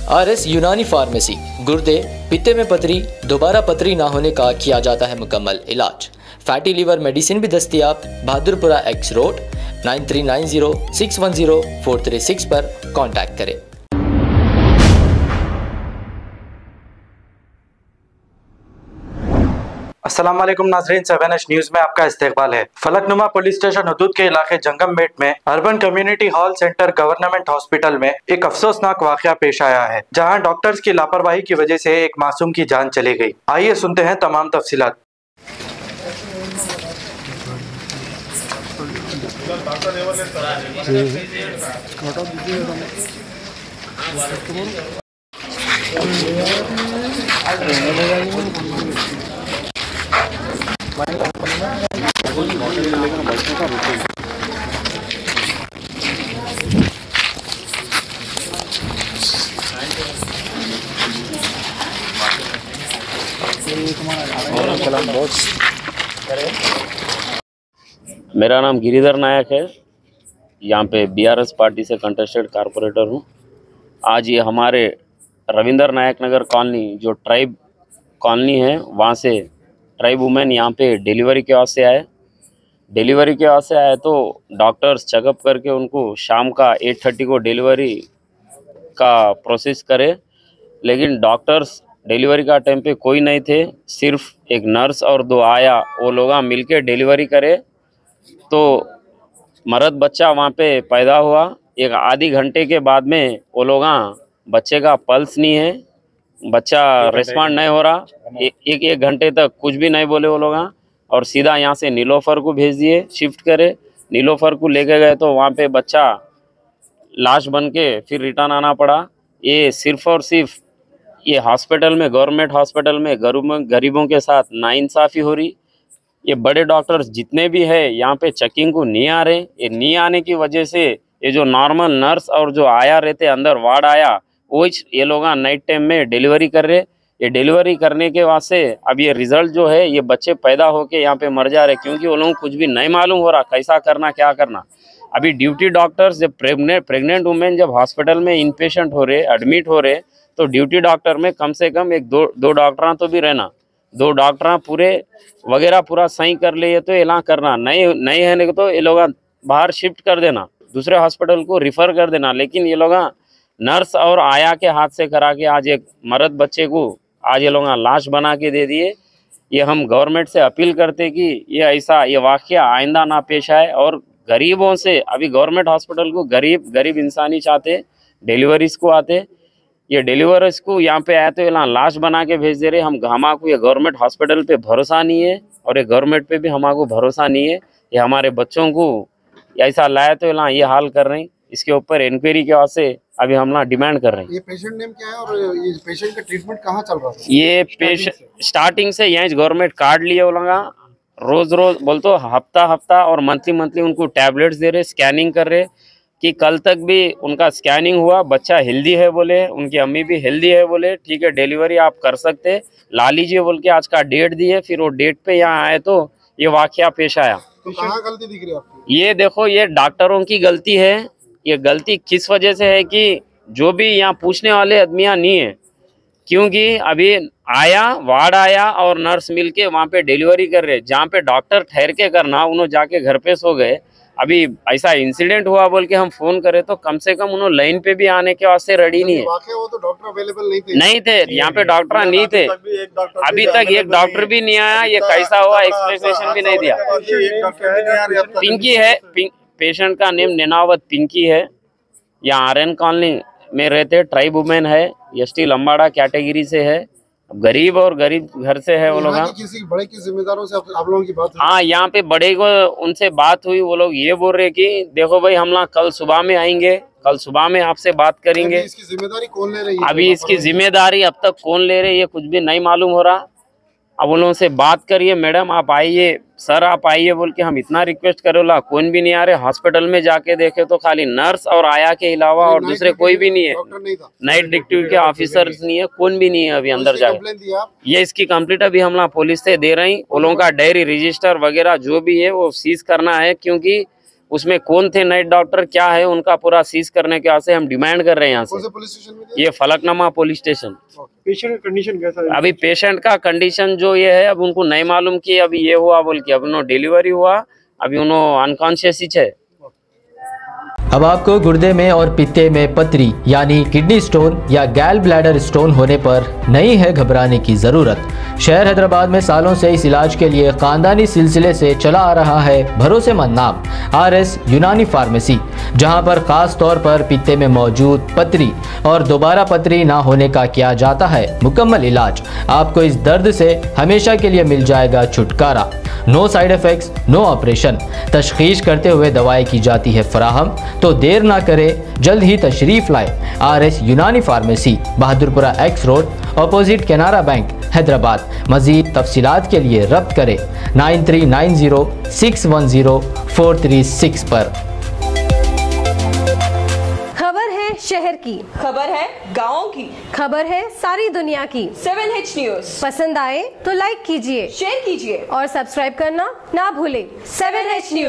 RS यूनानी pharmacy, गुर्दे, पित्ते में पथरी, दोबारा पथरी ना होने का किया जाता है मुकम्मल इलाज। फैटी लीवर मेडिसिन भी दस्तियाब। बहादुरपुरा X रोड 9390610436 पर कांटेक्ट करें। अस्सलाम वालेकुम नाज़रीन, 7H न्यूज़ में आपका इस्तकबाल है। फलकनुमा पुलिस स्टेशन हदूद के इलाके जंगममेट में urban community hall centre government hospital में एक अफसोसनाक वाकया पेश आया है, जहां डॉक्टर्स की लापरवाही की वजह से एक मासूम की जान चली गई। आइए सुनते हैं तमाम तफसीलात। मेरा नाम गिरिधर नायक है। यहाँ पे BRS पार्टी से कंटेस्टेड कारपोरेटर हूँ। आज ये हमारे रविंद्र नायक नगर कॉलोनी जो ट्राइब कॉलोनी है, वहाँ से ट्राइब वुमेन यहाँ पे डिलीवरी के वास्ते आए। डिलीवरी के वास्ते आए तो डॉक्टर्स चेकअप करके उनको शाम का 8:30 को डिलीवरी का प्रोसेस करे, लेकिन डॉक्टर्स डिलीवरी का टाइम पे कोई नहीं थे। सिर्फ एक नर्स और 2 आया, वो लोग मिलके डिलीवरी करे तो मर्द बच्चा वहाँ पे पैदा हुआ। एक आधी घंटे के बाद में वो लोग बच्चे का पल्स नहीं है, बच्चा रिस्पॉन्ड नहीं हो रहा। एक घंटे तक कुछ भी नहीं बोले वो लोग, और सीधा यहाँ से नीलोफर को भेज दिए, शिफ्ट करे। नीलोफर को लेके गए तो वहाँ पे बच्चा लाश बन के फिर रिटर्न आना पड़ा। ये सिर्फ और सिर्फ ये हॉस्पिटल में, गवर्नमेंट हॉस्पिटल में गरीबों के साथ नाइंसाफ़ी हो रही। ये बड़े डॉक्टर्स जितने भी है यहाँ पे चेकिंग को नहीं आ रहे। ये नहीं आने की वजह से ये जो नॉर्मल नर्स और जो आया रहते अंदर वार्ड आया, वो ये लोग नाइट टाइम में डिलीवरी कर रहे। ये डिलीवरी करने के वास्ते अब ये रिज़ल्ट जो है, ये बच्चे पैदा होके यहाँ पे मर जा रहे, क्योंकि वो लोगों को कुछ भी नहीं मालूम हो रहा कैसा करना क्या करना। अभी ड्यूटी डॉक्टर्स जब प्रेग्नेंट वुमेन जब हॉस्पिटल में इनपेशेंट हो रहे, एडमिट हो रहे, तो ड्यूटी डॉक्टर में कम से कम एक दो डॉक्टर तो भी रहना। 2 डॉक्टर पूरे वगैरह पूरा सही कर लिए तो एलान करना, नहीं है तो ये लोग बाहर शिफ्ट कर देना, दूसरे हॉस्पिटल को रिफ़र कर देना। लेकिन ये लोग नर्स और आया के हाथ से करा के आज एक मर्द बच्चे को आज ये लोग लाश बना के दे दिए। ये हम गवर्नमेंट से अपील करते कि ये वाक़या आइंदा ना पेश आए। और गरीबों से अभी गवर्नमेंट हॉस्पिटल को गरीब इंसान ही चाहते, डिलीवरीज को आते। ये डिलीवरीज को यहाँ पे आए तो ये लाश बना के भेज दे रहे। हमारे ये गवर्नमेंट हॉस्पिटल पे भरोसा नहीं है, और ये गवर्नमेंट पे भी हमारे भरोसा नहीं है। ये हमारे बच्चों को ऐसा लाया तो ये हाल कर रहे हैं। इसके ऊपर इंक्वायरी के वास्ते अभी हम डिमांड कर रहे हैं। ये पेशेंट नेम क्या है और ये पेशेंट का ट्रीटमेंट कहाँ चल रहा है? ये पेशेंट स्टार्टिंग से यहाँ गवर्नमेंट कार्ड लिए वो लोग रोज बोल तो हफ्ता और मंथली उनको टैबलेट्स दे रहे, स्कैनिंग कर रहे कि कल तक भी उनका स्कैनिंग हुआ, बच्चा हेल्दी है बोले, उनकी अम्मी भी हेल्दी है बोले, ठीक है डिलीवरी आप कर सकते, ला लीजिए बोल के आज का डेट दिए। फिर वो डेट पे यहाँ आए तो ये वाकया पेश आया। तो कहाँ गलती दिख रही है आपको? ये देखो, ये डॉक्टरों की गलती है। ये गलती किस वजह से है कि जो भी यहाँ पूछने वाले आदमियाँ नहीं है, क्योंकि अभी वार्ड आया और नर्स मिलके वहाँ पे डिलीवरी कर रहे। जहाँ पे डॉक्टर ठहर के करना, उन्होंने जाके घर पे सो गए। अभी ऐसा इंसिडेंट हुआ बोल के हम फोन करे तो कम से कम उन्होंने लाइन पे भी आने के वास्ते रेडी नहीं है। वो तो डॉक्टर अवेलेबल नहीं थे यहाँ पे, डॉक्टर नहीं थे। अभी तक एक डॉक्टर भी नहीं आया। ये कैसा हुआ एक्सप्लेनेशन भी नहीं दिया। पिंकी है, पेशेंट का नेम नेनावत पिंकी है। यहाँ RN कॉलोनी में रहते, ट्राइब वुमेन है, ST लंबाड़ा कैटेगरी से है, गरीब घर से है वो लोग। किसी बड़े की जिम्मेदारों से आप लोगों की बात हुई? हाँ, यहाँ पे बड़े को उनसे बात हुई। वो लोग ये बोल रहे कि देखो भाई, हम लोग कल सुबह में आएंगे, कल सुबह में आपसे बात करेंगे। इसकी जिम्मेदारी कौन ले रही है? अभी इसकी जिम्मेदारी अब तक कौन ले रहे ये कुछ भी नहीं मालूम हो रहा। अब उन लोगों से बात करिए, मैडम आप आइए, सर आप आइए बोल के हम इतना रिक्वेस्ट करोला, कौन भी नहीं आ रहे। हॉस्पिटल में जाके देखे तो खाली नर्स और आया के अलावा और दूसरे कोई भी नहीं है। नाइट ड्यूटी के ऑफिसर्स नहीं है, कौन भी नहीं है अभी अंदर जाके। ये इसकी कंप्लीट अभी हम लोग पुलिस से दे रही। उन लोगों का डायरी रजिस्टर वगैरह जो भी है वो सीज करना है, क्योंकि उसमें कौन थे नाइट डॉक्टर, क्या है, उनका पूरा सीज करने के वास्ते हम डिमांड कर रहे हैं यहाँ कौन से। से पुलिस स्टेशन में? ये फलकनुमा पुलिस स्टेशन। पेशेंट का कंडीशन कैसा है? अभी पेशेंट का कंडीशन जो ये है, अब उनको नहीं मालूम कि अभी ये हुआ बोल के, अब उन्होंने डिलीवरी हुआ, अभी उन्होंने अनकॉन्शियस ही है। अब आपको गुर्दे में और पित्ते में पथरी यानी किडनी स्टोन या गैल ब्लैडर स्टोन होने पर नहीं है घबराने की ज़रूरत। शहर हैदराबाद में सालों से इस इलाज के लिए ख़ानदानी सिलसिले से चला आ रहा है भरोसेमंद नाम RS यूनानी फार्मेसी, जहां पर ख़ास तौर पर पित्ते में मौजूद पथरी और दोबारा पथरी ना होने का किया जाता है मुकम्मल इलाज। आपको इस दर्द से हमेशा के लिए मिल जाएगा छुटकारा। No side effects, no operation, तशखीस करते हुए दवाएं की जाती है फराहम। तो देर ना करें, जल्द ही तशरीफ़ लाए RS यूनानी pharmacy, Bahadurpura X road, opposite Canara bank, Hyderabad. मज़ीद तफसीलात के लिए रब्त करें 9390610436 पर। खबर है शहर की, खबर है गाँव की, खबर है सारी दुनिया की। 7H न्यूज़ पसंद आए तो लाइक कीजिए, शेयर कीजिए और सब्सक्राइब करना ना भूलें। 7H news.